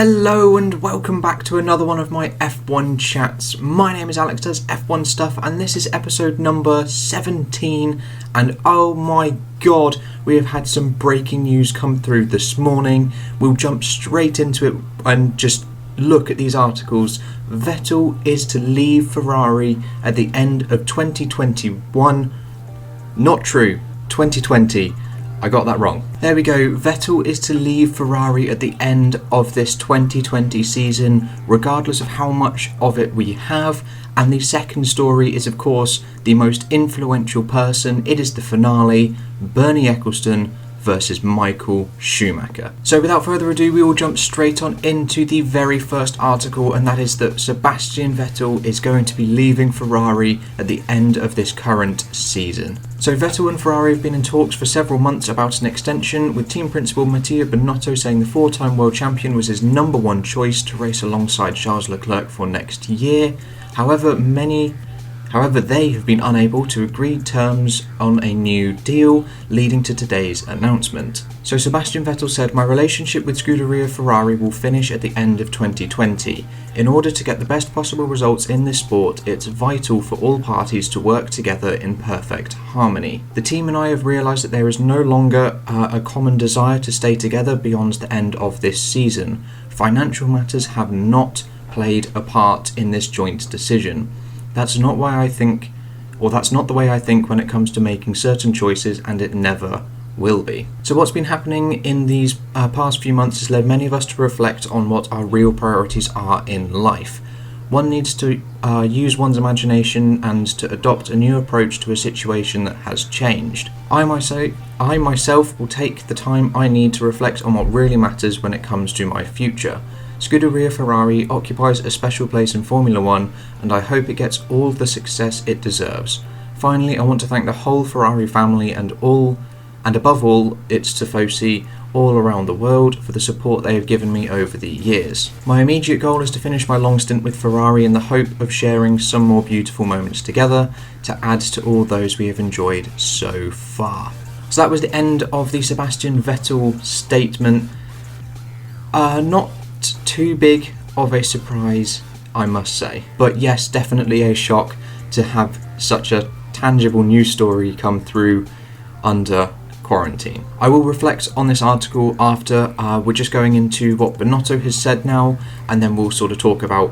Hello and welcome back to another one of my F1 chats. My name is Alex Does F1 Stuff and this is episode number 17, and oh my god, we have had some breaking news come through this morning. We'll jump straight into it and just look at these articles. Vettel is to leave Ferrari at the end of 2021. Not true, 2020. I got that wrong. There we go. Vettel is to leave Ferrari at the end of this 2020 season, regardless of how much of it we have. And the second story is, of course, the most influential person. It is the finale, Bernie Ecclestone versus Michael Schumacher. So without further ado, we will jump straight on into the very first article, and that is that Sebastian Vettel is going to be leaving Ferrari at the end of this current season. So Vettel and Ferrari have been in talks for several months about an extension, with team principal Matteo Binotto saying the four-time world champion was his number one choice to race alongside Charles Leclerc for next year. However, they have been unable to agree terms on a new deal, leading to today's announcement. So Sebastian Vettel said, "My relationship with Scuderia Ferrari will finish at the end of 2020. In order to get the best possible results in this sport, it's vital for all parties to work together in perfect harmony. The team and I have realised that there is no longer a common desire to stay together beyond the end of this season. Financial matters have not played a part in this joint decision. That's not the way I think when it comes to making certain choices, and it never will be." So what's been happening in these past few months has led many of us to reflect on what our real priorities are in life. One needs to use one's imagination and to adopt a new approach to a situation that has changed. I myself will take the time I need to reflect on what really matters when it comes to my future. Scuderia Ferrari occupies a special place in Formula 1, and I hope it gets all the success it deserves. Finally, I want to thank the whole Ferrari family and above all, its tifosi all around the world for the support they have given me over the years. My immediate goal is to finish my long stint with Ferrari in the hope of sharing some more beautiful moments together to add to all those we have enjoyed so far." So that was the end of the Sebastian Vettel statement. Not too big of a surprise, I must say. But yes, definitely a shock to have such a tangible news story come through under quarantine. I will reflect on this article after. We're just going into what Binotto has said now, and then we'll sort of talk about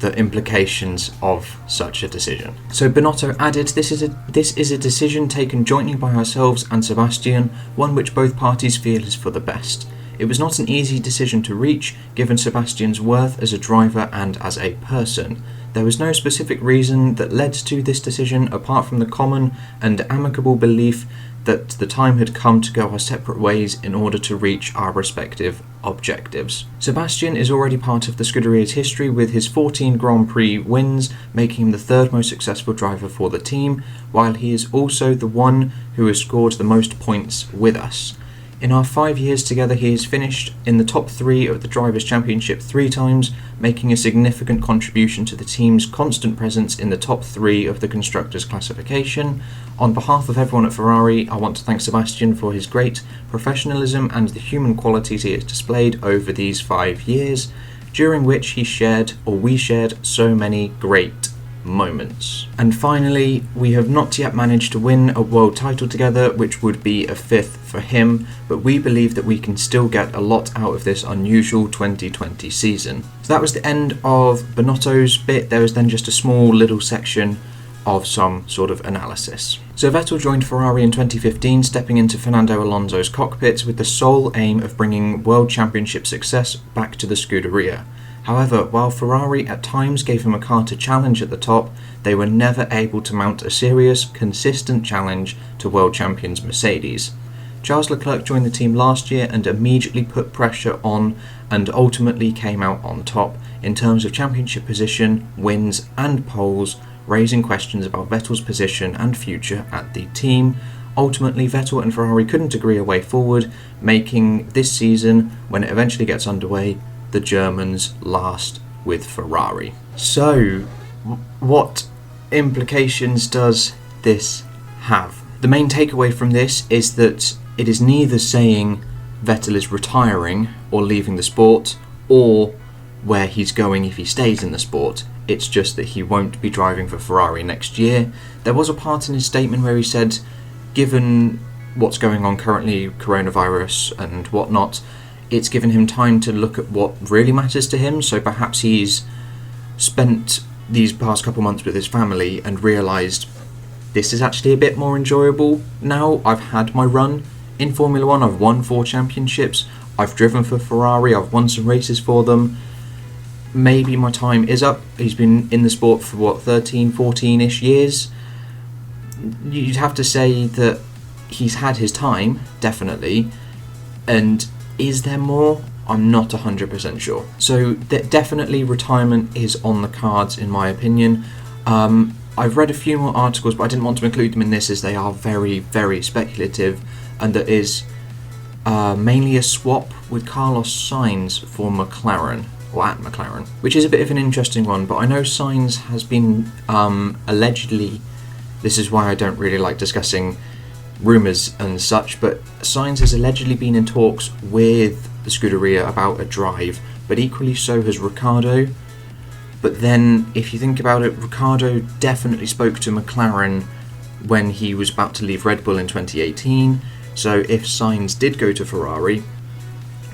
the implications of such a decision. So Binotto added, this is a decision taken jointly by ourselves and Sebastian, one which both parties feel is for the best. It was not an easy decision to reach, given Sebastian's worth as a driver and as a person. There was no specific reason that led to this decision apart from the common and amicable belief that the time had come to go our separate ways in order to reach our respective objectives. Sebastian is already part of the Scuderia's history with his 14 Grand Prix wins, making him the third most successful driver for the team, while he is also the one who has scored the most points with us. In our 5 years together, he has finished in the top 3 of the Drivers' Championship 3 times, making a significant contribution to the team's constant presence in the top 3 of the Constructors' classification. On behalf of everyone at Ferrari, I want to thank Sebastian for his great professionalism and the human qualities he has displayed over these 5 years, during which we shared so many great moments. And finally, we have not yet managed to win a world title together, which would be a 5th for him, but we believe that we can still get a lot out of this unusual 2020 season. So that was the end of Binotto's bit. There was then just a small little section of some sort of analysis. So Vettel joined Ferrari in 2015, stepping into Fernando Alonso's cockpit with the sole aim of bringing World Championship success back to the Scuderia. However, while Ferrari at times gave him a car to challenge at the top, they were never able to mount a serious, consistent challenge to world champions Mercedes. Charles Leclerc joined the team last year and immediately put pressure on and ultimately came out on top in terms of championship position, wins and poles, raising questions about Vettel's position and future at the team. Ultimately, Vettel and Ferrari couldn't agree a way forward, making this season, when it eventually gets underway, the Germans last with Ferrari. So, what implications does this have? The main takeaway from this is that it is neither saying Vettel is retiring or leaving the sport, or where he's going if he stays in the sport. It's just that he won't be driving for Ferrari next year. There was a part in his statement where he said, given what's going on currently, coronavirus and whatnot, it's given him time to look at what really matters to him. So perhaps he's spent these past couple months with his family and realised this is actually a bit more enjoyable now. I've had my run in Formula 1, I've won 4 championships, I've driven for Ferrari, I've won some races for them. Maybe my time is up. He's been in the sport for 13, 14-ish years. You'd have to say that he's had his time, definitely. And is there more? I'm not 100% sure. So definitely retirement is on the cards, in my opinion. I've read a few more articles, but I didn't want to include them in this as they are very, very speculative. And there is mainly a swap with Carlos Sainz for McLaren. Or at McLaren, which is a bit of an interesting one, but I know Sainz has been allegedly, this is why I don't really like discussing rumours and such, but Sainz has allegedly been in talks with the Scuderia about a drive, but equally so has Ricciardo. But then, if you think about it, Ricciardo definitely spoke to McLaren when he was about to leave Red Bull in 2018, so if Sainz did go to Ferrari,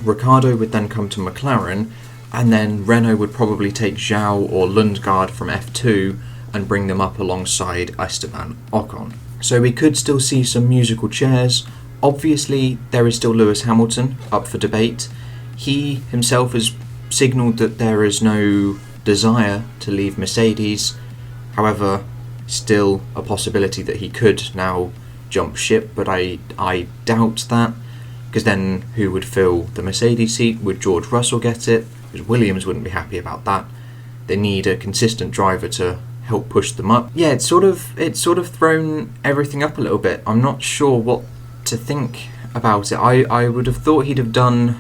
Ricciardo would then come to McLaren, and then Renault would probably take Zhou or Lundgaard from F2 and bring them up alongside Esteban Ocon. So we could still see some musical chairs. Obviously, there is still Lewis Hamilton up for debate. He himself has signalled that there is no desire to leave Mercedes. However, still a possibility that he could now jump ship, but I doubt that, because then who would fill the Mercedes seat? Would George Russell get it? Because Williams wouldn't be happy about that. They need a consistent driver to help push them up. Yeah, it's sort of thrown everything up a little bit. I'm not sure what to think about it. I would have thought he'd have done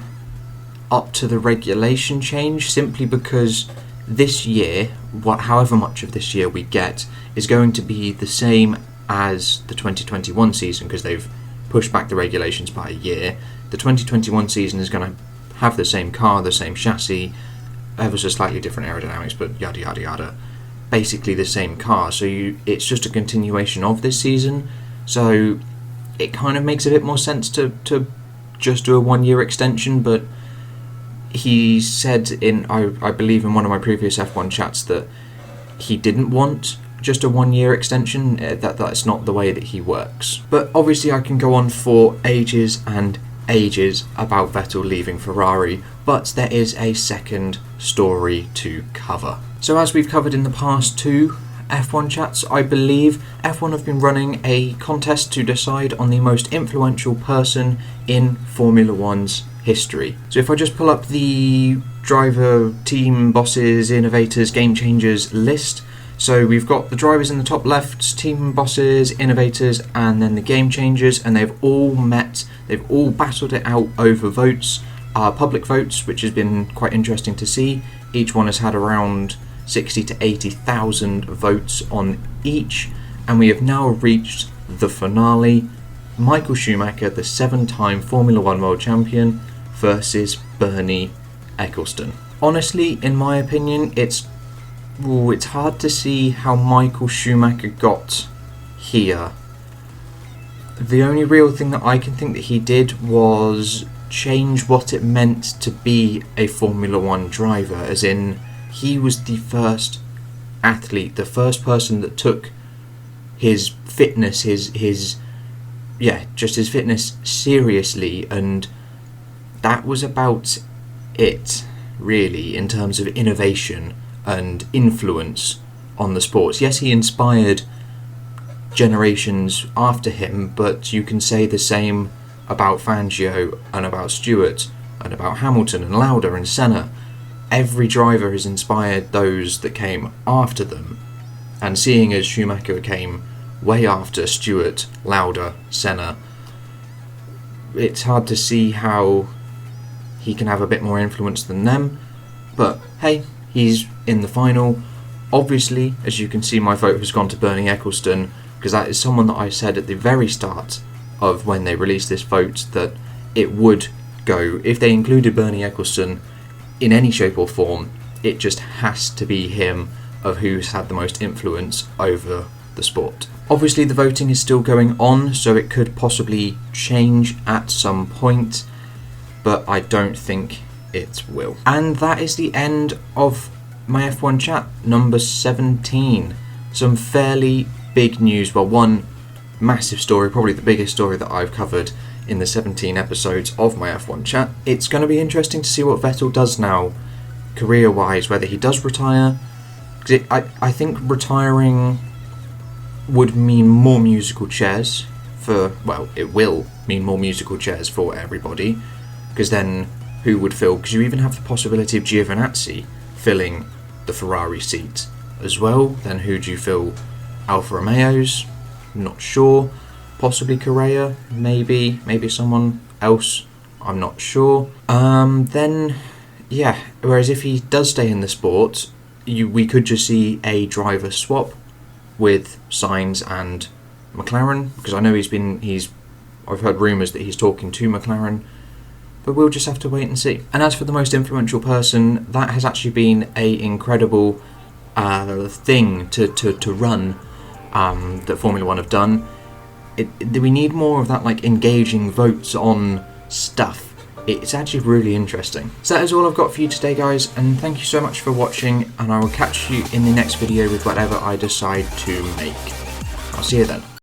up to the regulation change, simply because this year, however much of this year we get, is going to be the same as the 2021 season, because they've pushed back the regulations by a year. The 2021 season is going to have the same car, the same chassis, ever so slightly different aerodynamics, but yada yada yada. Basically the same car, so it's just a continuation of this season. So it kind of makes a bit more sense to just do a 1-year extension. But he said I believe in one of my previous F1 chats that he didn't want just a 1-year extension. That's not the way that he works. But obviously I can go on for ages and ages about Vettel leaving Ferrari, but there is a second story to cover. So as we've covered in the past 2 F1 chats, I believe F1 have been running a contest to decide on the most influential person in Formula 1's history. So if I just pull up the driver, team, bosses, innovators, game changers list, so we've got the drivers in the top left, team bosses, innovators, and then the game changers, and they've all battled it out over votes, public votes, which has been quite interesting to see. Each one has had around 60 to 80,000 votes on each, and we have now reached the finale. Michael Schumacher, the 7-time Formula 1 World Champion, versus Bernie Ecclestone. Honestly, in my opinion, it's hard to see how Michael Schumacher got here. The only real thing that I can think that he did was change what it meant to be a Formula 1 driver, as in he was the first athlete, the first person that took his fitness, his fitness seriously, and that was about it, really, in terms of innovation and influence on the sports. Yes, he inspired generations after him, but you can say the same about Fangio and about Stewart and about Hamilton and Lauda and Senna. Every driver has inspired those that came after them, and seeing as Schumacher came way after Stewart, Lauda, Senna, it's hard to see how he can have a bit more influence than them. But hey, he's in the final. Obviously, as you can see, my vote has gone to Bernie Ecclestone, because that is someone that I said at the very start of when they released this vote that it would go. If they included Bernie Ecclestone, in any shape or form. It just has to be him of who's had the most influence over the sport. Obviously the voting is still going on, so it could possibly change at some point, but I don't think it will. And that is the end of my F1 chat number 17. Some fairly big news. Well, one massive story, probably the biggest story that I've covered in the 17 episodes of my F1 chat. It's going to be interesting to see what Vettel does now, career-wise, whether he does retire. Because I think retiring would mean more musical chairs for, well, it will mean more musical chairs for everybody, because then who would fill, because you even have the possibility of Giovinazzi filling the Ferrari seat as well. Then who do you fill? Alfa Romeo's? Not sure. Possibly Correa, maybe someone else, I'm not sure. Then, yeah, whereas if he does stay in the sport, we could just see a driver swap with Sainz and McLaren, because I know I've heard rumours that he's talking to McLaren, but we'll just have to wait and see. And as for the most influential person, that has actually been a incredible thing to run that Formula 1 have done. We need more of that, like, engaging votes on stuff. It's actually really interesting. So that is all I've got for you today, guys, and thank you so much for watching, and I will catch you in the next video with whatever I decide to make. I'll see you then.